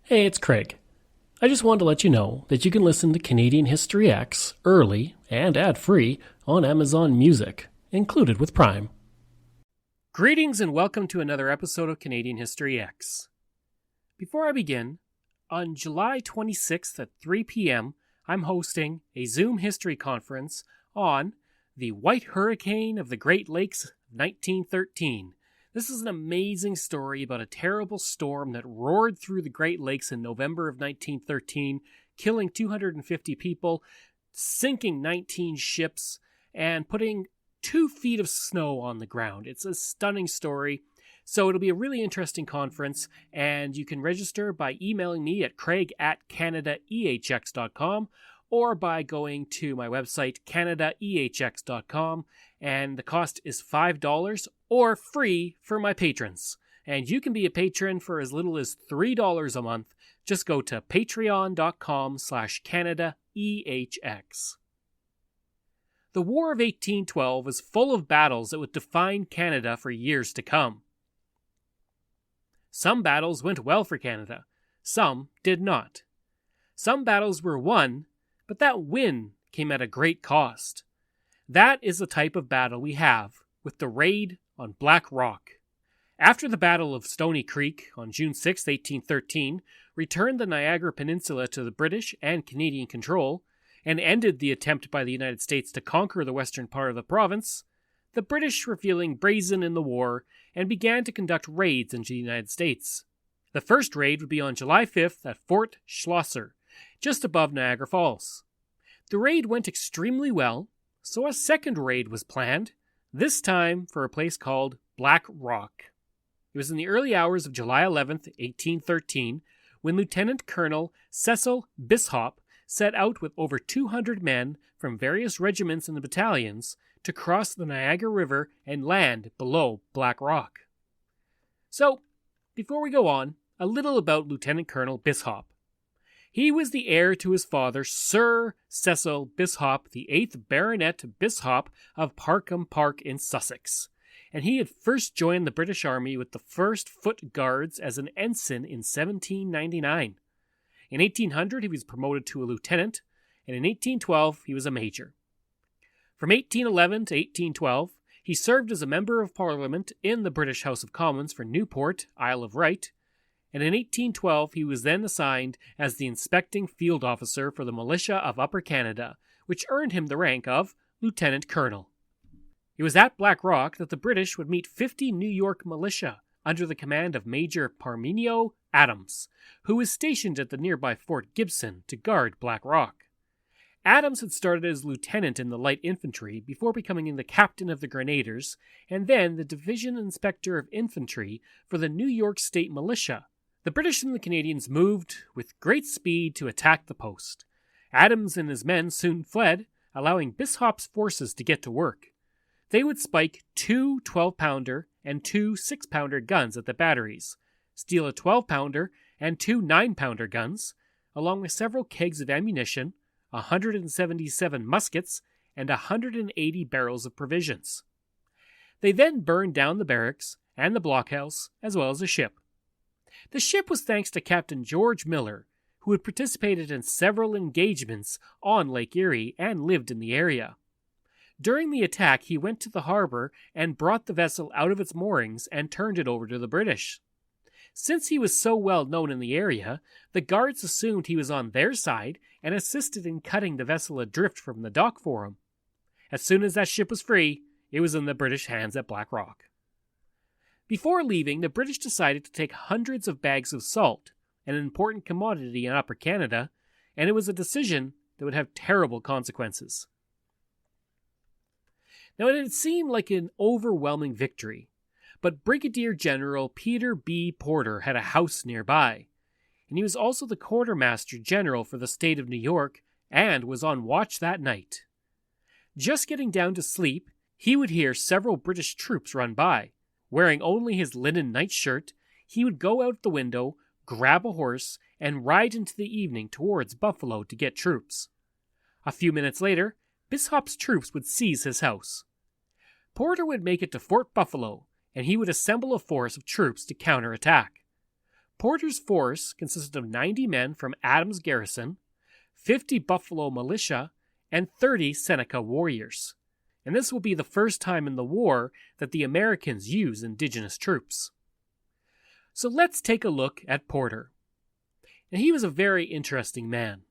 Hey, it's Craig. I just wanted to let you know that you can listen to Canadian History X early and ad-free on Amazon Music, included with Prime. Greetings and welcome to another episode of Canadian History X. Before I begin, on July 26th at 3 p.m., I'm hosting a Zoom history conference on the White Hurricane of the Great Lakes of 1913. This is an amazing story about a terrible storm that roared through the Great Lakes in November of 1913, killing 250 people, sinking 19 ships, and putting 2 feet of snow on the ground. It's a stunning story, so it'll be a really interesting conference, and you can register by emailing me at craig@canadaehx.com or by going to my website, canadaehx.com, and the cost is $5 or free for my patrons. And you can be a patron for as little as $3 a month. Just go to patreon.com/CanadaEHX. The War of 1812 was full of battles that would define Canada for years to come. Some battles went well for Canada. Some did not. Some battles were won, but that win came at a great cost. That is the type of battle we have with the raid on Black Rock. After the Battle of Stony Creek on June 6, 1813, returned the Niagara Peninsula to the British and Canadian control, and ended the attempt by the United States to conquer the western part of the province, the British were feeling brazen in the war and began to conduct raids into the United States. The first raid would be on July 5th at Fort Schlosser, just above Niagara Falls. The raid went extremely well, so a second raid was planned, this time for a place called Black Rock. It was in the early hours of July 11th, 1813, when Lieutenant Colonel Cecil Bishop set out with over 200 men from various regiments and battalions to cross the Niagara River and land below Black Rock. So, before we go on, a little about Lieutenant Colonel Bishop. He was the heir to his father, Sir Cecil Bishop, the 8th Baronet Bishop of Parkham Park in Sussex, and he had first joined the British Army with the 1st Foot Guards as an ensign in 1799. In 1800, he was promoted to a lieutenant, and in 1812, he was a major. From 1811 to 1812, he served as a Member of Parliament in the British House of Commons for Newport, Isle of Wight, and in 1812 he was then assigned as the Inspecting Field Officer for the Militia of Upper Canada, which earned him the rank of Lieutenant Colonel. It was at Black Rock that the British would meet 50 New York militia under the command of Major Parmenio Adams, who was stationed at the nearby Fort Gibson to guard Black Rock. Adams had started as lieutenant in the light infantry before becoming the captain of the Grenadiers and then the division inspector of infantry for the New York State Militia. The British and the Canadians moved with great speed to attack the post. Adams and his men soon fled, allowing Bishop's forces to get to work. They would spike 2 12-pounder and 2 6-pounder guns at the batteries, steal a 12-pounder and 2 9-pounder guns, along with several kegs of ammunition, 177 muskets, and 180 barrels of provisions. They then burned down the barracks and the blockhouse, as well as the ship. The ship was thanks to Captain George Miller, who had participated in several engagements on Lake Erie and lived in the area. During the attack, he went to the harbor and brought the vessel out of its moorings and turned it over to the British. Since he was so well known in the area, the guards assumed he was on their side and assisted in cutting the vessel adrift from the dock for him. As soon as that ship was free, it was in the British hands at Black Rock. Before leaving, the British decided to take hundreds of bags of salt, an important commodity in Upper Canada, and it was a decision that would have terrible consequences. Now, it had seemed like an overwhelming victory, but Brigadier General Peter B. Porter had a house nearby, and he was also the quartermaster general for the state of New York and was on watch that night. Just getting down to sleep, he would hear several British troops run by. Wearing only his linen nightshirt, he would go out the window, grab a horse, and ride into the evening towards Buffalo to get troops. A few minutes later, Bishop's troops would seize his house. Porter would make it to Fort Buffalo, and he would assemble a force of troops to counterattack. Porter's force consisted of 90 men from Adams Garrison, 50 Buffalo militia, and 30 Seneca warriors. And this will be the first time in the war that the Americans use indigenous troops. So let's take a look at Porter. And he was a very interesting man.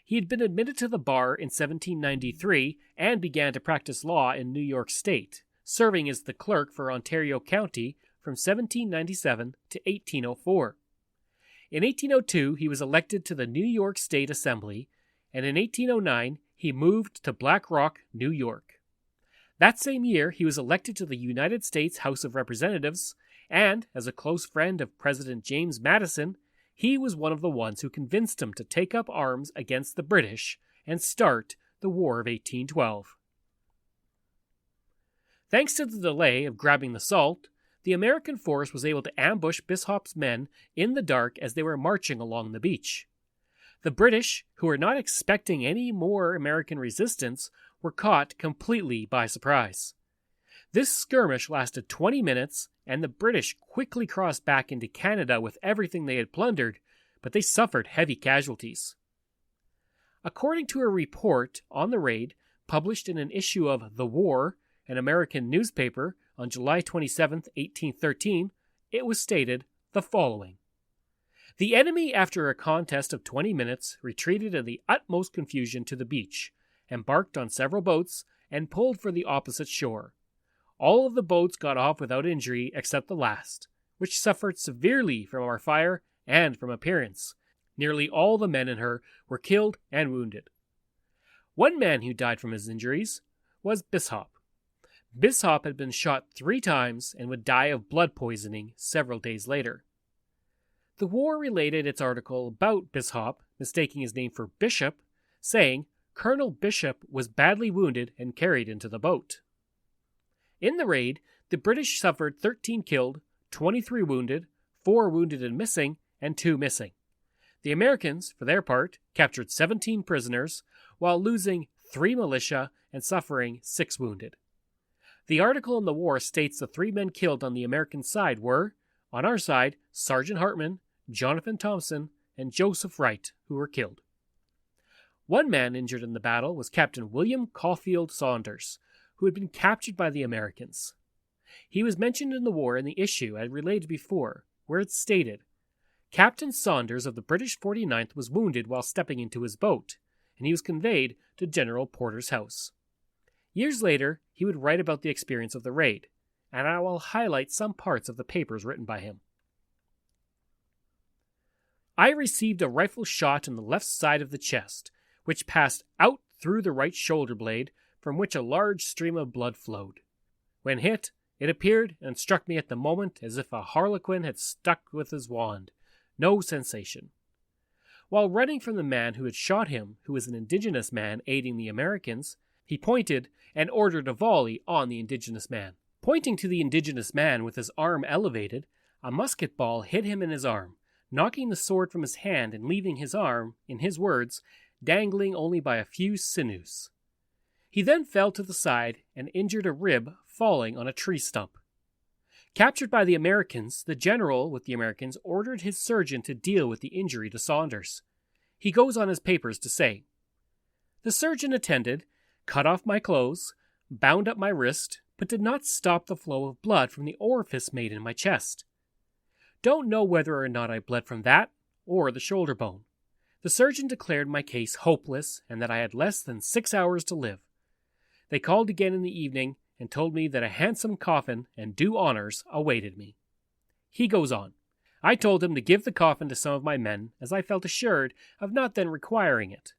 He had been admitted to the bar in 1793 and began to practice law in New York State, serving as the clerk for Ontario County from 1797 to 1804. In 1802, he was elected to the New York State Assembly, and in 1809, he moved to Black Rock, New York. That same year, he was elected to the United States House of Representatives, and, as a close friend of President James Madison, he was one of the ones who convinced him to take up arms against the British and start the War of 1812. Thanks to the delay of grabbing the salt, the American force was able to ambush Bishop's men in the dark as they were marching along the beach. The British, who were not expecting any more American resistance, were caught completely by surprise. This skirmish lasted 20 minutes, and the British quickly crossed back into Canada with everything they had plundered, but they suffered heavy casualties. According to a report on the raid published in an issue of The War, an American newspaper, on July 27, 1813, it was stated the following. The enemy, after a contest of 20 minutes, retreated in the utmost confusion to the beach, embarked on several boats, and pulled for the opposite shore. All of the boats got off without injury except the last, which suffered severely from our fire and from appearance. Nearly all the men in her were killed and wounded. One man who died from his injuries was Bishop. Bishop had been shot 3 times and would die of blood poisoning several days later. The War related its article about Bishop, mistaking his name for Bishop, saying Colonel Bishop was badly wounded and carried into the boat. In the raid, the British suffered 13 killed, 23 wounded, 4 wounded and missing, and 2 missing. The Americans, for their part, captured 17 prisoners, while losing 3 militia and suffering 6 wounded. The article in the war states the 3 men killed on the American side were, on our side, Sergeant Hartman, Jonathan Thompson, and Joseph Wright, who were killed. One man injured in the battle was Captain William Caulfield Saunders, who had been captured by the Americans. He was mentioned in the war in the issue I had related before, where it stated, Captain Saunders of the British 49th was wounded while stepping into his boat, and he was conveyed to General Porter's house. Years later, he would write about the experience of the raid, and I will highlight some parts of the papers written by him. I received a rifle shot in the left side of the chest, which passed out through the right shoulder blade, from which a large stream of blood flowed. When hit, it appeared and struck me at the moment as if a harlequin had stuck with his wand. No sensation. While running from the man who had shot him, who was an indigenous man aiding the Americans, he pointed and ordered a volley on the indigenous man. Pointing to the indigenous man with his arm elevated, a musket ball hit him in his arm, knocking the sword from his hand and leaving his arm, in his words, dangling only by a few sinews. He then fell to the side and injured a rib falling on a tree stump. Captured by the Americans, the general with the Americans ordered his surgeon to deal with the injury to Saunders. He goes on his papers to say, The surgeon attended, cut off my clothes, bound up my wrist, but did not stop the flow of blood from the orifice made in my chest. Don't know whether or not I bled from that or the shoulder bone. The surgeon declared my case hopeless and that I had less than 6 hours to live. They called again in the evening and told me that a handsome coffin and due honors awaited me. He goes on. I told him to give the coffin to some of my men, as I felt assured of not then requiring it.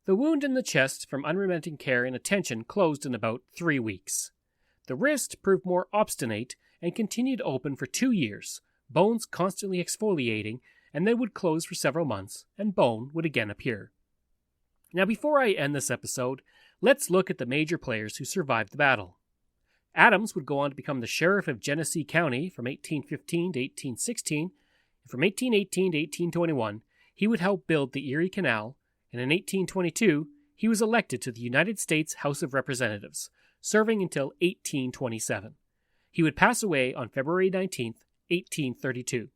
The wound in the chest from unremitting care and attention closed in about 3 weeks. The wrist proved more obstinate and continued open for 2 years, bones constantly exfoliating, and then would close for several months, and bone would again appear. Now, before I end this episode, let's look at the major players who survived the battle. Adams would go on to become the sheriff of Genesee County from 1815 to 1816, and from 1818 to 1821, he would help build the Erie Canal, and in 1822, he was elected to the United States House of Representatives, serving until 1827. He would pass away on February 19, 1832.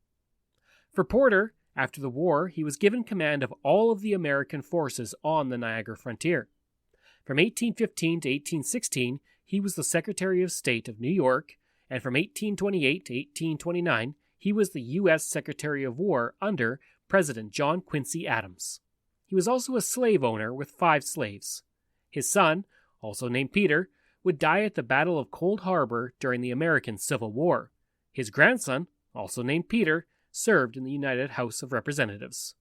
For Porter, after the war, he was given command of all of the American forces on the Niagara frontier. From 1815 to 1816, he was the Secretary of State of New York, and from 1828 to 1829, he was the U.S. Secretary of War under President John Quincy Adams. He was also a slave owner with 5 slaves. His son, also named Peter, would die at the Battle of Cold Harbor during the American Civil War. His grandson, also named Peter, served in the United House of Representatives.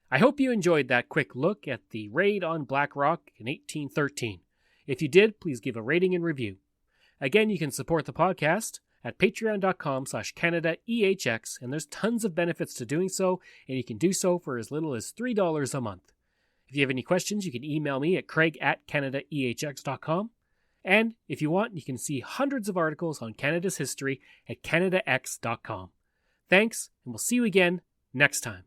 I hope you enjoyed that quick look at the raid on Black Rock in 1813. If you did, please give a rating and review. Again, you can support the podcast at patreon.com/CanadaEHX, and there's tons of benefits to doing so, and you can do so for as little as $3 a month. If you have any questions, you can email me at craig@CanadaEHX.com. And if you want, you can see hundreds of articles on Canada's history at CanadaX.com. Thanks, and we'll see you again next time.